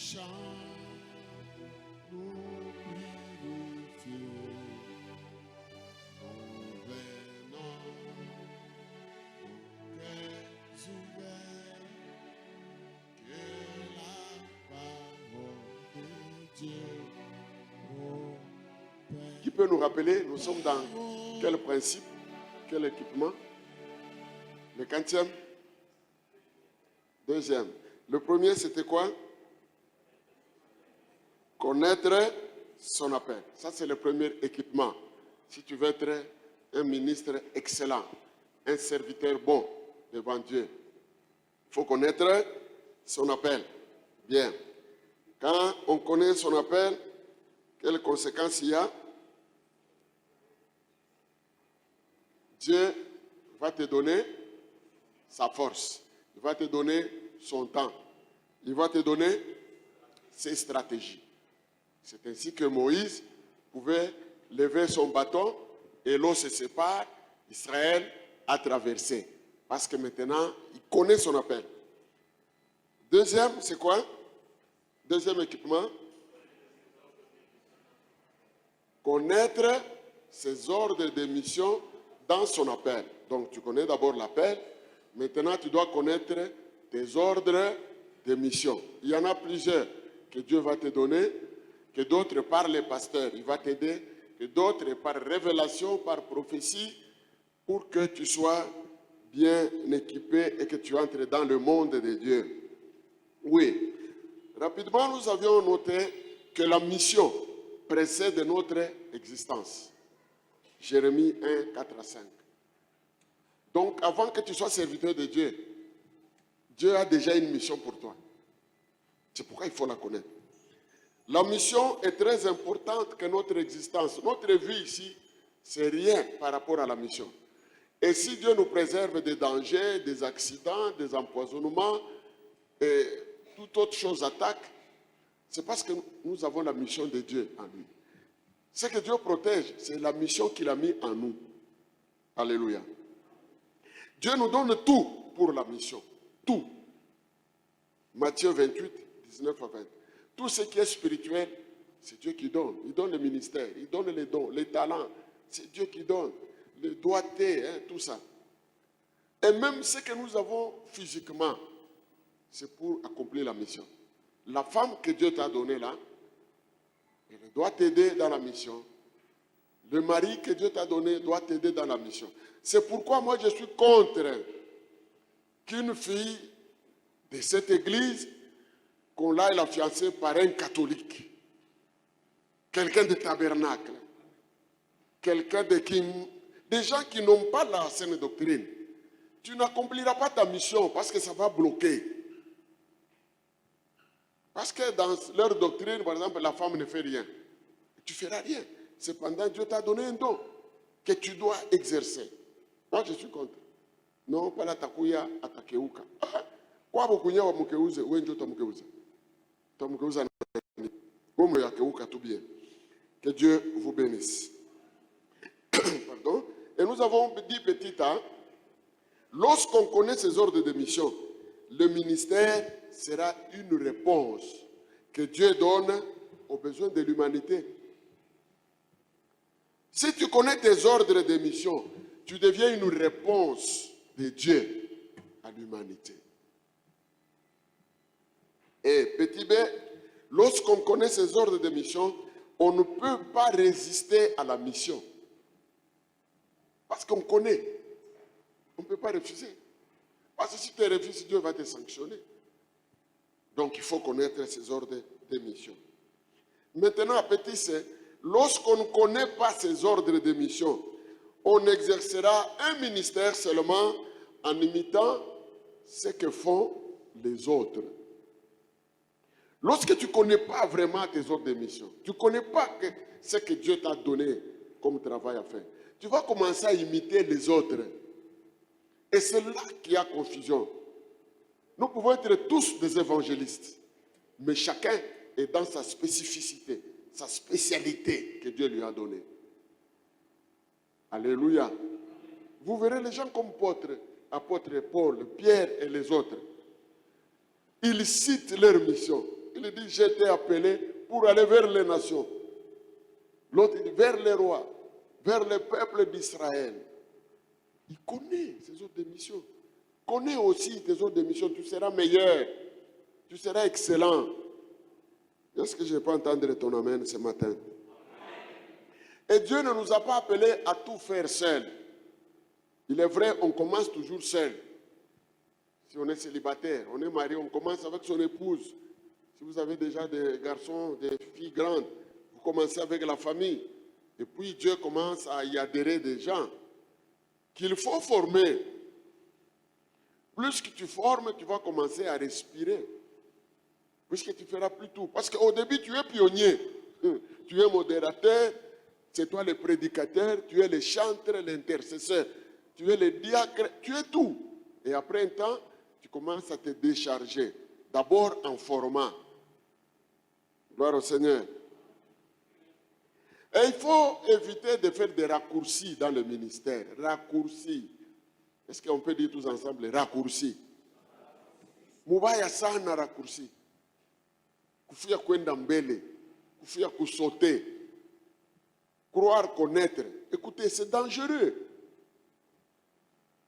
chant, nous glorifions, nous venons, nos cœurs ouverts, que la parole de Dieu, oh Père. Qui peut nous rappeler, nous sommes dans quel principe, quel équipement? Le 40e? Deuxième. Le premier, c'était quoi? Connaître son appel. Ça, c'est le premier équipement. Si tu veux être un ministre excellent, un serviteur bon devant Dieu, il faut connaître son appel. Bien. Quand on connaît son appel, quelles conséquences il y a? Dieu va te donner sa force. Il va te donner son temps. Il va te donner ses stratégies. C'est ainsi que Moïse pouvait lever son bâton et l'eau se sépare. Israël a traversé. Parce que maintenant, il connaît son appel. Deuxième, c'est quoi? Deuxième équipement. Connaître ses ordres de mission dans son appel. Donc, tu connais d'abord l'appel. Maintenant, tu dois connaître tes ordres de mission. Il y en a plusieurs que Dieu va te donner, que d'autres par les pasteurs, il va t'aider, que d'autres par révélation, par prophétie, pour que tu sois bien équipé et que tu entres dans le monde de Dieu. Oui. Rapidement, nous avions noté que la mission précède notre existence. Jérémie 1, 4 à 5. Donc, avant que tu sois serviteur de Dieu, Dieu a déjà une mission pour toi. C'est pourquoi il faut la connaître. La mission est très importante que notre existence. Notre vie ici, c'est rien par rapport à la mission. Et si Dieu nous préserve des dangers, des accidents, des empoisonnements et toute autre chose attaque, c'est parce que nous avons la mission de Dieu en lui. Ce que Dieu protège, c'est la mission qu'il a mis en nous. Alléluia. Dieu nous donne tout pour la mission. Tout. Matthieu 28, 19 à 20. Tout ce qui est spirituel, c'est Dieu qui donne. Il donne le ministère, il donne les dons, les talents. C'est Dieu qui donne. Les doigtés, tout ça. Et même ce que nous avons physiquement, c'est pour accomplir la mission. La femme que Dieu t'a donnée là, elle doit t'aider dans la mission. Le mari que Dieu t'a donné doit t'aider dans la mission. C'est pourquoi moi je suis contre qu'une fille de cette église, qu'on l'aille la fiancée par un catholique. Quelqu'un de tabernacle. Quelqu'un des gens qui n'ont pas la saine doctrine. Tu n'accompliras pas ta mission parce que ça va bloquer. Parce que dans leur doctrine, par exemple, la femme ne fait rien. Tu ne feras rien. Cependant, Dieu t'a donné un don que tu dois exercer. Moi, je suis contre. Non, pas la takuya atakeuka. Kwa bokunya wa mukeuze, wenjo tamukeuza. Tamukeuza na comme yakeuka tout bien. Que Dieu vous bénisse. Pardon. Et nous avons dit petit temps, lorsqu'on connaît ces ordres de mission, le ministère sera une réponse que Dieu donne aux besoins de l'humanité. Si tu connais tes ordres de mission, tu deviens une réponse de Dieu à l'humanité. Et petit b, lorsqu'on connaît ces ordres de mission, on ne peut pas résister à la mission. Parce qu'on connaît. On ne peut pas refuser. Parce que si tu refuses, Dieu va te sanctionner. Donc il faut connaître ces ordres de mission. Maintenant, petit c, lorsqu'on ne connaît pas ces ordres de mission, on exercera un ministère seulement en imitant ce que font les autres. Lorsque tu ne connais pas vraiment tes ordres de mission, tu ne connais pas ce que Dieu t'a donné comme travail à faire, tu vas commencer à imiter les autres. Et c'est là qu'il y a confusion. Nous pouvons être tous des évangélistes, mais chacun est dans sa spécificité, sa spécialité que Dieu lui a donnée. Alléluia. Vous verrez les gens comme apôtre Paul, Pierre et les autres. Ils citent leur mission. Il dit, je t'ai appelé pour aller vers les nations. L'autre, il dit, vers les rois, vers le peuple d'Israël. Il connaît ses autres missions. Connais aussi tes autres missions. Tu seras meilleur. Tu seras excellent. Est-ce que je n'ai pas entendu ton amen ce matin? Et Dieu ne nous a pas appelés à tout faire seul. Il est vrai, on commence toujours seul. Si on est célibataire, on est marié, on commence avec son épouse. Si vous avez déjà des garçons, des filles grandes, vous commencez avec la famille. Et puis Dieu commence à y adhérer des gens qu'il faut former. Plus que tu formes, tu vas commencer à respirer. Puisque tu feras plus tout. Parce qu'au début, tu es pionnier. Tu es modérateur, c'est toi le prédicateur, tu es le chanteur, l'intercesseur, tu es le diacre, tu es tout. Et après un temps, tu commences à te décharger. D'abord en formant. Gloire au Seigneur. Et il faut éviter de faire des raccourcis dans le ministère. Raccourcis. Est-ce qu'on peut dire tous ensemble raccourcis? Mubaya sana raccourcis. Kufia kwenda mbele. Kufia kusoter. Croire connaître. Écoutez, c'est dangereux.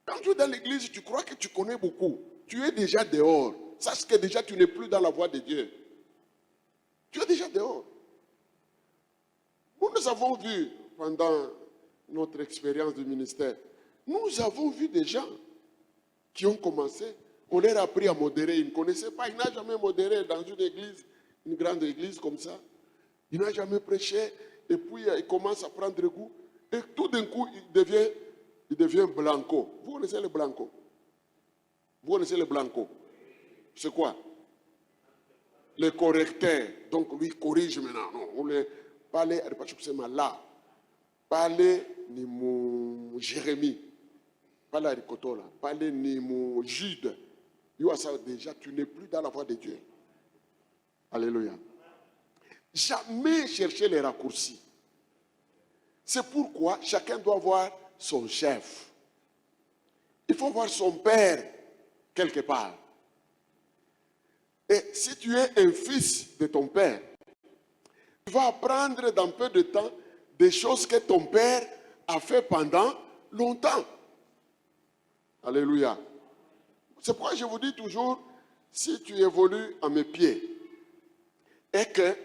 Quand tu es dans l'église, tu crois que tu connais beaucoup. Tu es déjà dehors. Sache que déjà tu n'es plus dans la voie de Dieu. Tu es déjà dehors. Nous avons vu pendant notre expérience du ministère, nous avons vu des gens qui ont commencé, on leur a appris à modérer, ils ne connaissaient pas, ils n'ont jamais modéré dans une église, une grande église comme ça. Il n'a jamais prêché, et puis il commence à prendre goût, et tout d'un coup, il devient blanco. Vous connaissez le blanco? Vous connaissez le blanco? C'est quoi? Le correcteur. Donc lui corrige maintenant. Non, on le parle, là. Parle ni mon Jérémie. Parle à Ricotola. Parle ni mon Jude. Déjà, tu n'es plus dans la voie de Dieu. Alléluia. Jamais chercher les raccourcis. C'est pourquoi chacun doit voir son chef. Il faut voir son père quelque part. Et si tu es un fils de ton père, tu vas apprendre dans peu de temps des choses que ton père a fait pendant longtemps. Alléluia. C'est pourquoi je vous dis toujours, si tu évolues à mes pieds et que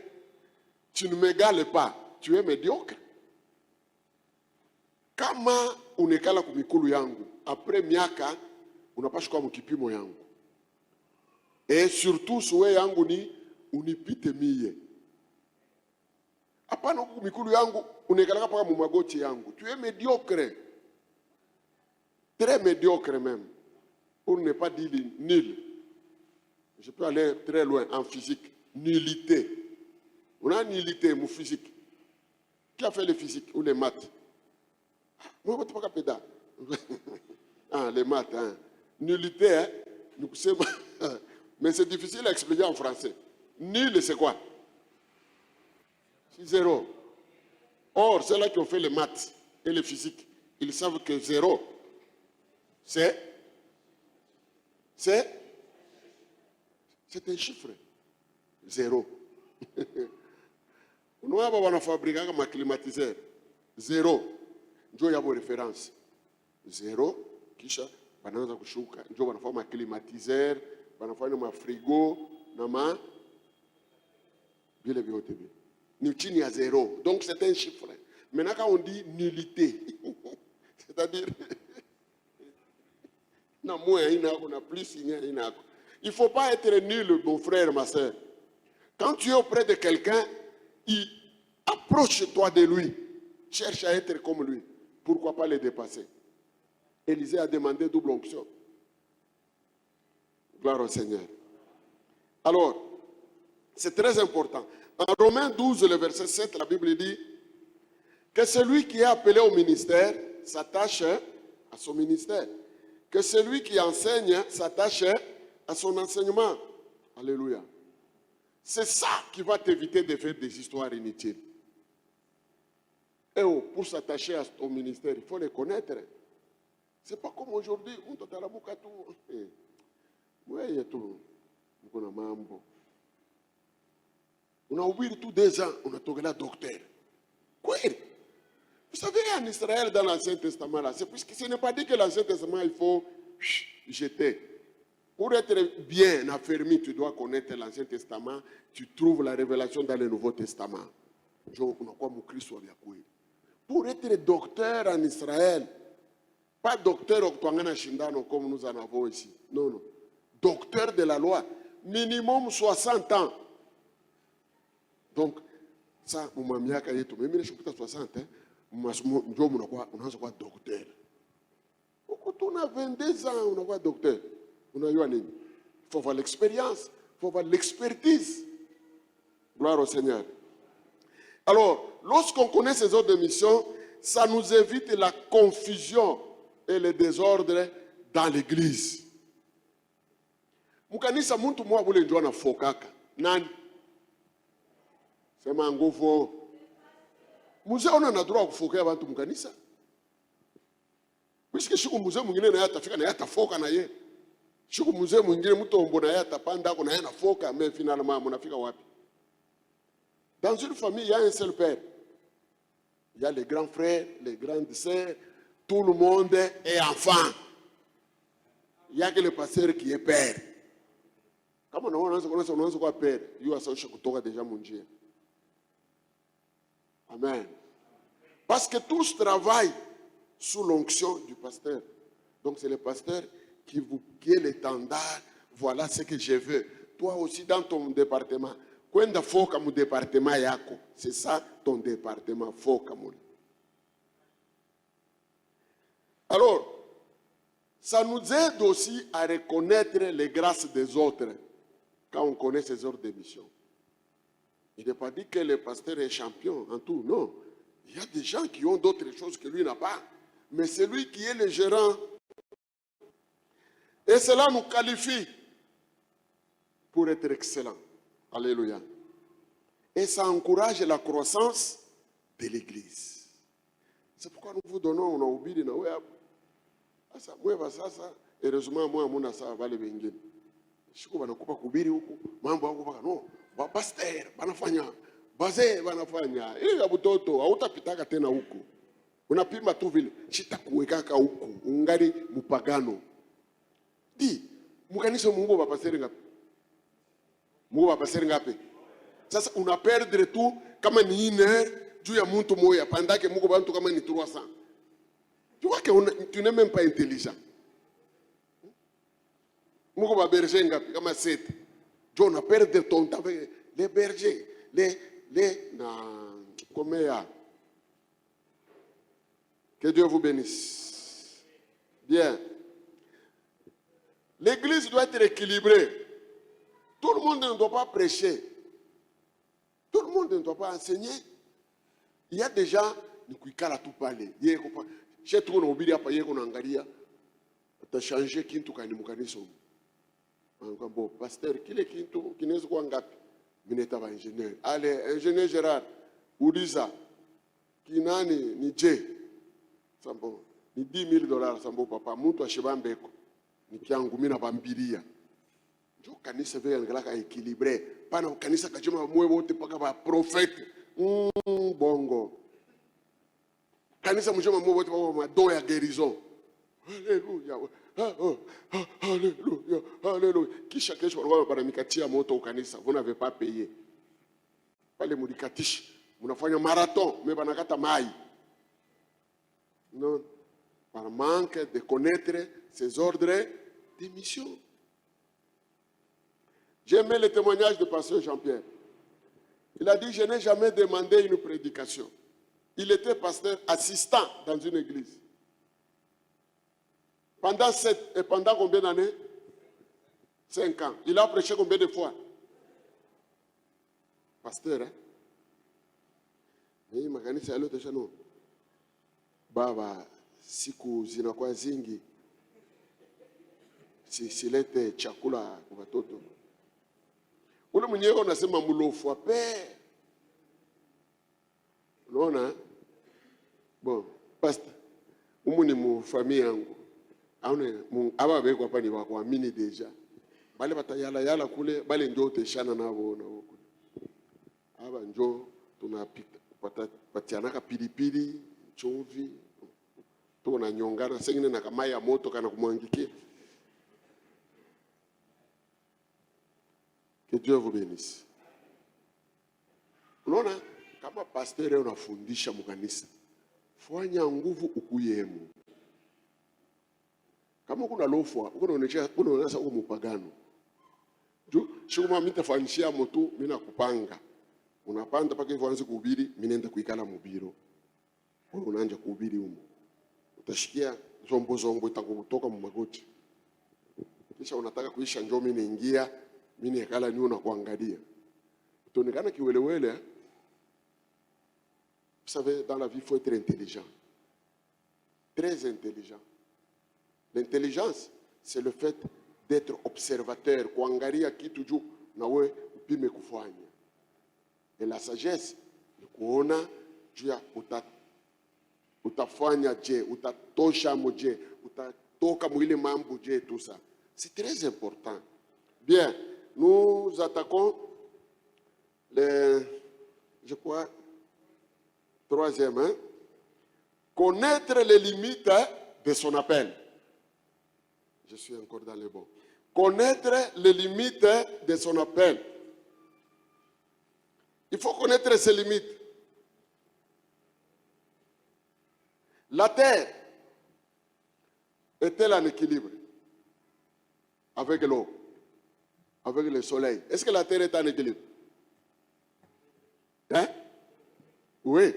tu ne m'égales pas, tu es médiocre. Kama unekala kumikulu yangu, après miaka, unapaswa kwa mkipimo yangu. Et surtout, suwe yangu ni unipite miye. Hapana kumikulu yangu, unekala paka mumagoti yangu. Tu es médiocre. Très médiocre même. Pour ne pas dire nul. Je peux aller très loin en physique. Nullité. On a nullité, mon physique. Qui a fait le physique ou les maths? Moi, je ne sais pas. Ah, les maths, hein. Nullité, hein. Mais c'est difficile à expliquer en français. Nul, c'est quoi? C'est zéro. Or, ceux-là qui ont fait les maths et les physiques, ils savent que zéro, c'est un chiffre. Zéro. Nous avons fabriqué un climatiseur. Zéro. Nous avons une référence. Zéro. Kisha, banana kushuka. Nous avons un climatiseur. Nous avons un frigo. Nous avons Nous à zéro. Donc c'est un chiffre. Maintenant, quand on dit nullité, c'est-à-dire, non, moi, on a plus signé. Il ne faut pas être nul, mon frère, ma soeur. Quand tu es auprès de quelqu'un, approche-toi de lui. Cherche à être comme lui. Pourquoi pas le dépasser? Élisée a demandé double onction. Gloire au Seigneur. Alors, c'est très important. En Romains 12, le verset 7, la Bible dit que celui qui est appelé au ministère s'attache à son ministère. Que celui qui enseigne s'attache à son enseignement. Alléluia. C'est ça qui va t'éviter de faire des histoires inutiles. Et pour s'attacher à ton ministère, il faut les connaître. Ce n'est pas comme aujourd'hui. Oui, il y a tout. On a oublié tous 2 ans, on a trouvé là docteur. Quoi? Vous savez, en Israël, dans l'Ancien Testament, là, c'est puisque ce n'est pas dit que l'Ancien Testament, il faut jeter. Pour être bien affermi, tu dois connaître l'Ancien Testament. Tu trouves la révélation dans le Nouveau Testament. Pour être docteur en Israël, pas docteur comme nous en avons ici. Non, non. Docteur de la loi. Minimum 60 ans. Donc, ça, on m'a mis à 60 ans. On a docteur. Quand on a 22 ans, on a quoi docteur? On a il faut avoir l'expérience, il faut avoir l'expertise. Gloire au Seigneur. Alors, lorsqu'on connaît ces ordres de mission, ça nous évite la confusion et le désordre dans l'église. Mukanisa muntu mwa bule njua na fokaka. Nani? Sema nguvu. Muzee ona na droit kufokea bantu mukanisa. Puisque shiku muzee mwingine na yatafika na yatafoka na ye. Shiku muzee mwingine mutombo na yatapanda ako na yana foka, mais finalement munafika wapi? Dans une famille, il y a un seul père. Il y a les grands frères, les grandes sœurs, tout le monde est enfant. Il n'y a que le pasteur qui est père. Comment on a quoi père? Il y a déjà mon Dieu. Amen. Parce que tous travaillent sous l'onction du pasteur. Donc c'est le pasteur qui est l'étendard. Voilà ce que je veux. Toi aussi dans ton département. Quand foka mu département yako, c'est ça ton département foka mu. Alors, ça nous aide aussi à reconnaître les grâces des autres quand on connaît ces ordres de mission. Il n'est pas dit que le pasteur est champion en tout, non. Il y a des gens qui ont d'autres choses que lui n'a pas. Mais c'est lui qui est le gérant. Et cela nous qualifie pour être excellent. Alléluia. Et ça encourage la croissance de l'Église. C'est pourquoi nous vous donnons, on a oublié, heureusement, moi, mon asa va le bengue. Je suis comme un kubiri huko, mambo yangu baka no, ba pasteur, banafanya, bazee banafanya. Ile ya butoto hautapitaka tena huko. Unapima tu vile, shitakuwekaka huko, ungali mupagano. Di, mukanisa Mungu ba pasteur ngapi? Mungu ba pasteur ngapi? Sasa una perdre tout kama ni 1 heure juu ya mtu moya pandake Mungu bantu kama ni 300. Tu vois que tu n'es même pas intelligent. Mungu ba berger ngapi kama 7. Tu on a perdre ton temps avec les bergers, combien. Que Dieu vous bénisse. Bien. L'église doit être équilibrée. Tout le monde ne doit pas prêcher. Tout le monde ne doit pas enseigner. Il y a des gens qui ont tout parlé. Chez tout le monde, il y a des gens qui ont changé kintu kani mukaniso. Bon, pasteur, qui est kintu, qui n'est pas ngapi? Mineta va ingénieur. Allez, ingénieur Gérard, Oudisa, qui nani ni J. Sambo, ni $10,000 sambo papa, muntu ashibambeko. Ni kiangumina bambiria. Jo kanisa vile ngalaka équilibré. Pana kanisa kachoma mwe wote paka ba prophète. Bongo. Kanisa mjoma mwe wote paka ma don ya guérison. Alléluia. Alléluia. Alléluia. Kisha kesho wale wanamikatia moto kanisa. Vous n'avez pas payé. Pale mudikatishi. Munafanya marathon, mais banakata mai. Non. Par manque de connaître ces ordres de mission. J'aimais le témoignage de pasteur Jean-Pierre. Il a dit, je n'ai jamais demandé une prédication. Il était pasteur assistant dans une église. Pendant combien d'années? 5 ans. Il a prêché combien de fois? Pasteur, hein? Mais il m'a gagné, c'est à l'autre chano. Baba, siku zinakuwa zingi. Silete chakula kwa watoto. Ule mwenyewe unasema mlofu ape. Unaona? Bon, pastor. Umu ni mu famille yangu. Aone aba beko hapa ni wakuamini deja. Bale batayala yala kule, bale ndio uteshana nao na huko. Aba njo tunapatianaka pilipili, chumvi, tunanyongana sengine na kama ya moto kana kumwangikia. Que Dieu vous bénisse. Unaona kama pastor unafundisha mkanisa, fanya nguvu ukuyemu. Kama kuna lofwa, unaonyesha uko mpagano. Juu shikuma mitafanyishia moto, mimi nakupanga. Unapanda paka hivyo anze kuhubiri, mimi naenda kuikala mubiro. Wewe unaanza kuhubiri huko. Utashikia zombo itakutoka mu magoti. Kisha unataka kuisha njoo mimi naingia, mimi nikala niona kuangalia. Utaonekana kiwelewele. Vous savez, dans la vie, il faut être intelligent. Très intelligent. L'intelligence, c'est le fait d'être observateur. Kuangalia kitu juu na we upime kufanya. Et la sagesse, ni kuona juu ya utafanya je, utatosha moje, utatoka mwile mambo je, tout ça. C'est très important. Bien, nous attaquons je crois, troisième, hein? Connaître les limites de son appel. Je suis encore dans le bon. Connaître les limites de son appel. Il faut connaître ses limites. La terre est-elle en équilibre avec l'eau, avec le soleil? Est-ce que la terre est en équilibre? Hein? Oui.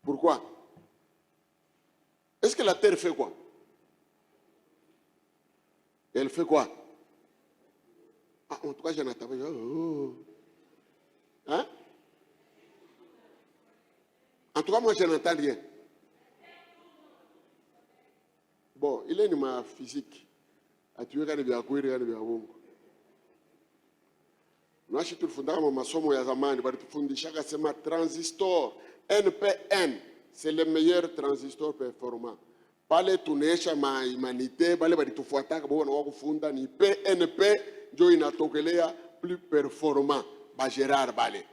Pourquoi? Est-ce que la terre fait quoi? Elle fait quoi? Ah, en tout cas, j'en attends. Hein? En tout cas, moi, je n'entends rien. Bon, il est une physique. Tu es bien courir, bien bongo. Nasi tulifundaka masomo ya zamani, bali tufundishaka sema transistor NPN, c'est le meilleur transistor performant. Pale tunaesha humanité, bale bali tufuataka bona wakufunda ni PNP ndio inatokelea plus performant. Ba Gerard bale.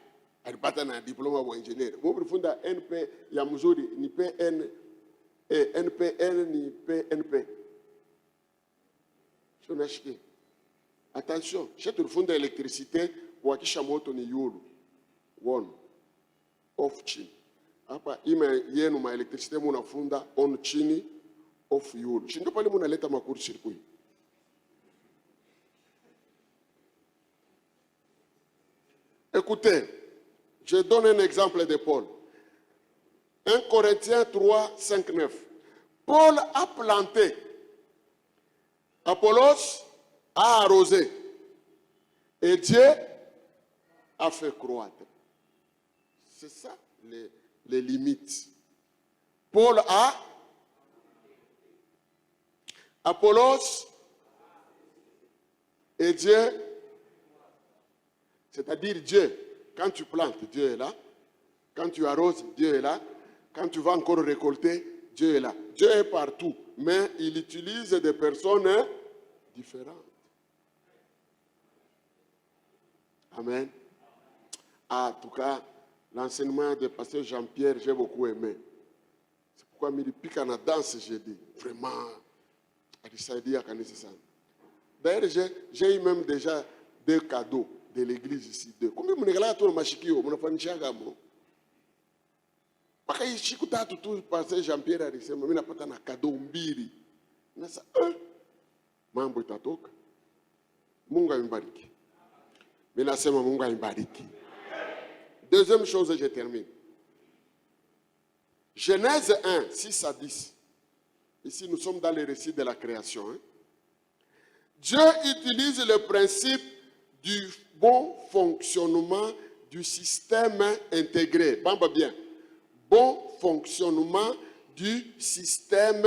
Alipata na diploma wa engineer. Mwe tulifunda NP ya mzuri ni PN NPN ni PNP. Sio nashiki. Attention, chez tout le fond de l'électricité, wakisha moto ni yulu. On. Off chini. Hapa ima yenu ma électricité muna funda on chini, off yulu. Shindo pale muna leta makuru circuit. Écoutez, je donne un exemple de Paul. 1 Corinthiens 3, 5, 9. Paul a planté. Apollos a arrosé. Et Dieu a fait croître. C'est ça les limites. Paul a. Apollos. Et Dieu. C'est-à-dire Dieu. Quand tu plantes, Dieu est là. Quand tu arroses, Dieu est là. Quand tu vas encore récolter, Dieu est là. Dieu est partout. Mais il utilise des personnes différentes. Amen. En tout cas, l'enseignement de pasteur Jean-Pierre, j'ai beaucoup aimé. C'est pourquoi il me pique en danse, j'ai dit. Vraiment, d'ailleurs, j'ai eu même déjà 2 cadeaux de l'église ici. Combien de gens ont machikio, mon enfant Chagamo? Parce que je suis tout pasteur Jean-Pierre alisema, mimi napata na cadeau mbili. Nasa mambo itatoka. Mungu ambariki. Mimi nasema Mungu ambariki. Deuxième chose, je termine. Genèse 1, 6 à 10. Ici, nous sommes dans le récit de la création. Hein? Dieu utilise le principe du bon fonctionnement du système intégré. Bamba bien. Bon fonctionnement du système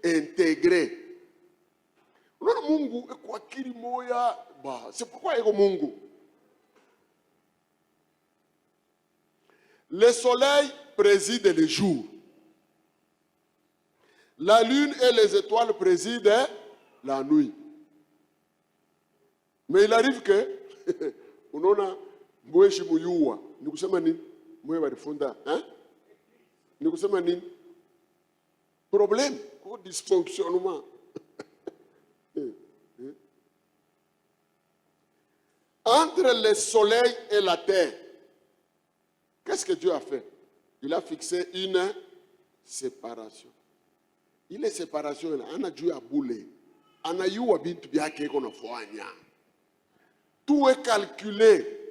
intégré. C'est pourquoi il y a Mungu. Le soleil préside le jour. La lune et les étoiles président la nuit. Mais il arrive que, Mheshimu yua. Ni kusema nini? Mwe walifunda, Ni kusema nini? Problème, ou dysfonctionnement. Entre le soleil et la terre, qu'est-ce que Dieu a fait? Il a fixé une séparation. Il est séparation, on a Dieu à bouler. On a eu à bintu byake qu'on a fanya. Tout est calculé.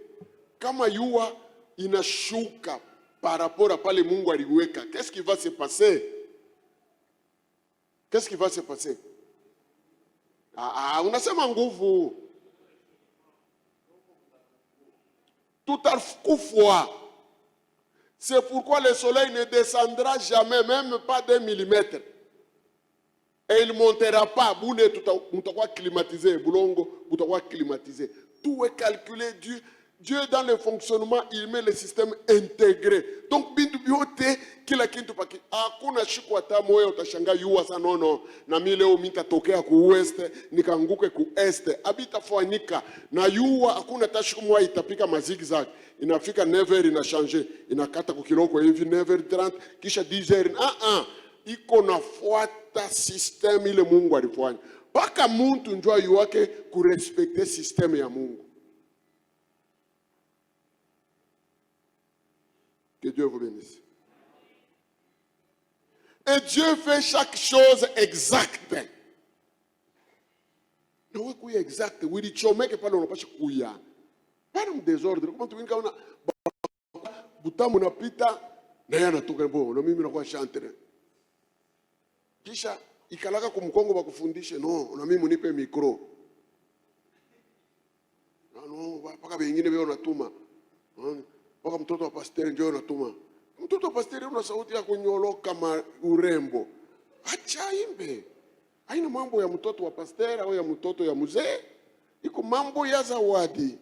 Kama yua inashuka par rapport à pale Mungu aliweka, qu'est-ce qui va se passer? Qu'est-ce qui va se passer? Unasema nguvu. Tout à coup. C'est pourquoi le soleil ne descendra jamais, même pas d'1 millimètre. Et il ne montera pas. Climatisé. Climatisé. Tout est calculé. Dieu, dans le fonctionnement, il met le système intégré. Donc, bintu biote, kila kintu paki. Hakuna shiku hata moyo utashanga yuwa sa nono. Na mi leo mitatokea ku west, nikanguke ku este. Abita fanyika. Na yuwa, hakuna tashiku moya itapika mazigzag. Inafika 9h inachange. Inakata kukiloko hivi 9h30. Kisha 10h. Iko nafuata system ile Mungu alifanya. Paka muntu njua yuwake kurespekte system ya Mungu. Que Dieu vous bénisse. Et Dieu fait chaque chose exacte. Non, oui, c'est exact. Oui, il chomeke pale unapasha kuya. Pas un désordre. Comment tu viens quand on a butamu na pita na yana toka bo. Na mimi nakuwa chanter. Kisha ikalaka kumkongo bakufundishe no, na mimi unipe micro. No, paka bengine beo natuma. Paka mtoto wa pasteur njoo natuma. Mtoto wa pasteur una sauti ya kunyoloka kama urembo. Acha imbe. Haina mambo ya mtoto wa pasteur au ya mtoto ya mzee. Iko mambo ya zawadi.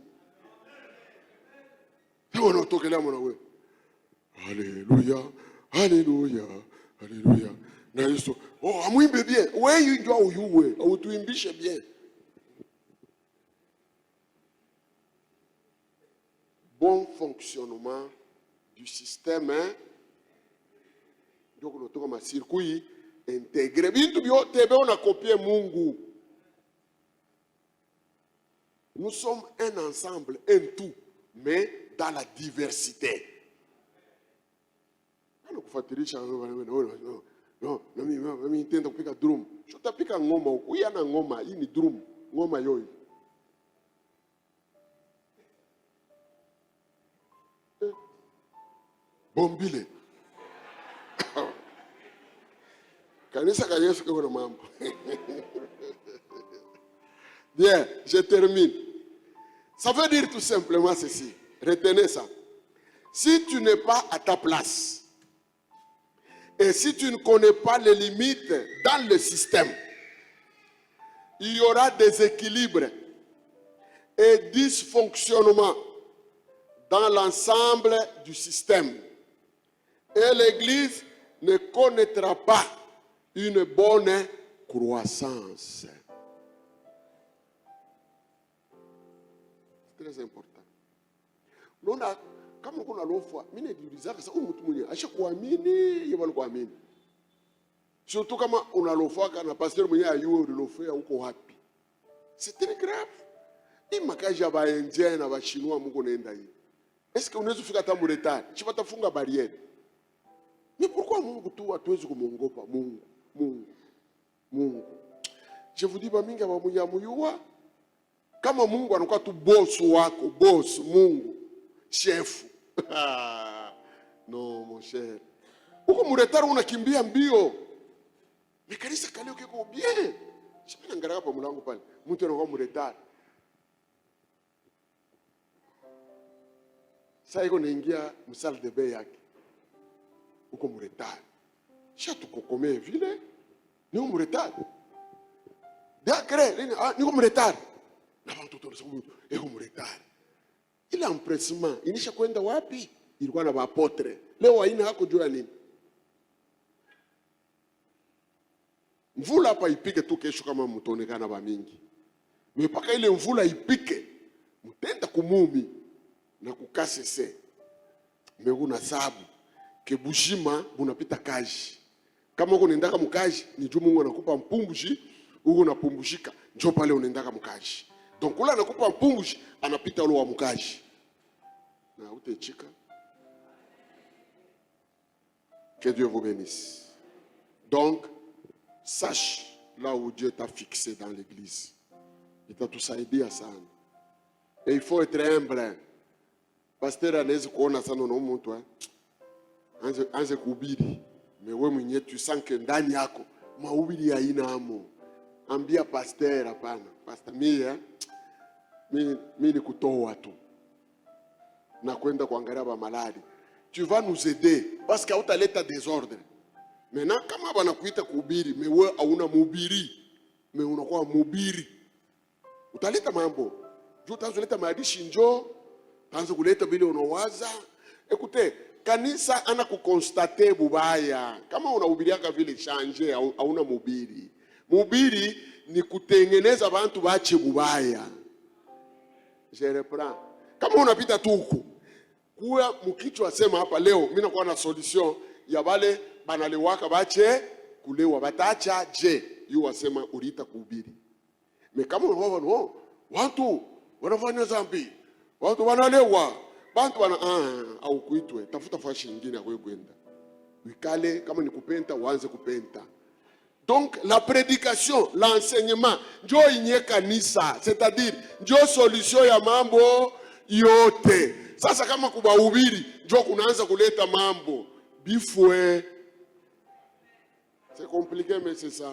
Ndio unatokelea mwana wewe. Haleluya. Haleluya. Haleluya. Na Yesu, amwimbe bien. Wewe njoo uyuwe, au tuimbishe bien. Bon fonctionnement du système, donc nous avons un circuit intégré. On a copié Mungu. Nous sommes un ensemble, un tout, mais dans la diversité. Non, mimi intenda kupika drum. Tutapika ngoma huko. Huyu ana ngoma, hii ni drum. Ngoma yoyo. Bombile. Kanisa ka Yesu kwa mambo. Bien, je termine. Ça veut dire tout simplement ceci. Retenez ça. Si tu n'es pas à ta place, et si tu ne connais pas les limites dans le système, il y aura des équilibres et dysfonctionnements dans l'ensemble du système. Et l'Église ne connaîtra pas une bonne croissance. C'est très important. Nous, kama kuna lofa, mimi najiuliza sasa huyu mtu mwenyewe ashakuamini yeye walikuamini. Surtout kama unalofa na pasteur mwenyewe ayue ulilofea huko wapi. C'est très grave. Ni makaji ya baenje na bashinwa Mungu naenda hii. Est-ce que unaweza kufika hata muretani? Chipata funga barrière. Mais pourquoi Mungu tu hatuwezi kumongopa Mungu? Je vous dis ba mingi ba munyamuyua kama Mungu anakuwa tu boss wako, boss Mungu, chef. Non mon cher. Uko muretari unakimbia mbio. Mekanisa kalio kiko bien. Chipina ngara hapa mlango pale. Mtu anakuwa muretari. Sasa iko naingia msal de bain yake. Uko muretari. Shatu kokomee vile. Ni muretari. Dakre, ni muretari. Na watoto wanasema eko muretari. Ile empressement inisha kwenda wapi? Ilikuwa na apotre. Leo haina hako jua nini? Mvula hapa ipike tu kesho kama mtaonekana ba mingi. Mpaka ile mvula ipike. Mtenda kumumi. na kukasese meuna sabu ke bushima bunapita kaji. Kama uko nendaka mukaji ni juu Mungu anakupa mpumbushi, uko unapumbushika njoo pale unaendaka mukaji. Donc ula anakupa mpumbushi anapita ule wa mukaji. Na utechika. Que Dieu vous bénisse. Donc sache là où Dieu t'a fixé dans l'église. Il t'a tout saidia sana. Et il faut être humble. Pasteur anaweza kuona sana na mtu anze kuhubiri. Mais wewe mwenyewe tu sens que ndani yako mahubiri haina amo. Ambia pasteur hapana. Pastor mimi ni kutoa tu. Na kwenda kuangalia ba maladi. Tu vas nous aider parce que hautaleta désordre. Maintenant kama banakuita kuhubiri, mais wewe hauna mhubiri. Mais unakuwa mhubiri. Utaleta mambo. Juu utazoleta maadishi njoo, utaanza kuleta vile unawaza. Écoutez, kanisa ana kukonstate bubaya. Kama unahubiriaka vile change hauna mhubiri. Mhubiri ni kutengeneza bantu bache bubaya. Je reprends. Kama unapita tu huko, kuwa mkichwa sema hapa leo mimi nakuwa na solution ya wale banalewaka bache kulewa batacha je, yu wasema ulita kuhubiri. Mais kama unaona no, watu wanafanya dhambi, watu wanalewa, bantu au kuitwe tafuta fashi nyingine ya kwenda. Wikale kama ni kupenta uanze kupenta. Donc la prédication, l'enseignement, njo inye kanisa, c'est-à-dire njo solution ya mambo yote. Sasa kama kubahubiri njo kunaanza kuleta mambo bifwe. C'est compliqué mais c'est ça.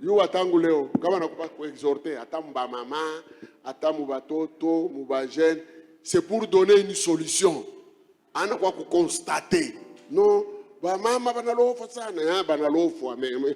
Yu watangu leo kama nakupa kuexhorter hata mba mama, hata mubatoto, mubajene, c'est pour donner une solution. Ana kwa kuconstater. Non, ba mama banalofa sana, banalofwa mais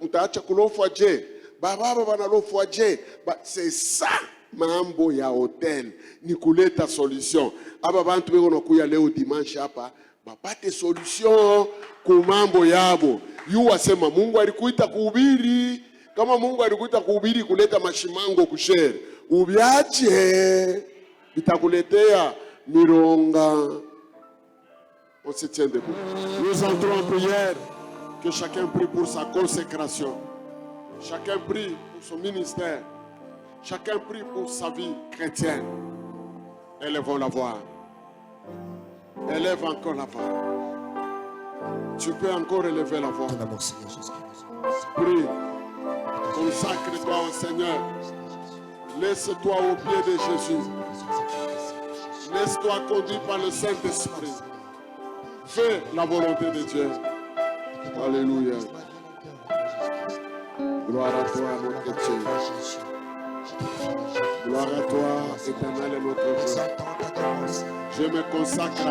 mtaacha kulofwa je? Baba banalofwa je? C'est ça mambo ya hotel ni kuleta solution. Aba bantu beko nakuya leo dimanche hapa bapate solution ku mambo yabo. Yu wasema Mungu alikuita kuhubiri. Kama Mungu alikuita kuhubiri kuleta mashimango kushare, ubiache bitakuletea mironga. On se tient debout. Nous entrons en prière. Que chacun prie pour sa consécration. Chacun prie pour son ministère. Chacun prie pour sa vie chrétienne. Élevons la voix. Élève encore la voix. Tu peux encore élever la voix. Prie. Consacre-toi au Seigneur. Laisse-toi au pied de Jésus. Laisse-toi conduire par le Saint-Esprit. Fais la volonté de Dieu. Alléluia. Gloire à toi, notre Dieu. Gloire à toi, éternel et notre Dieu. Je me consacre à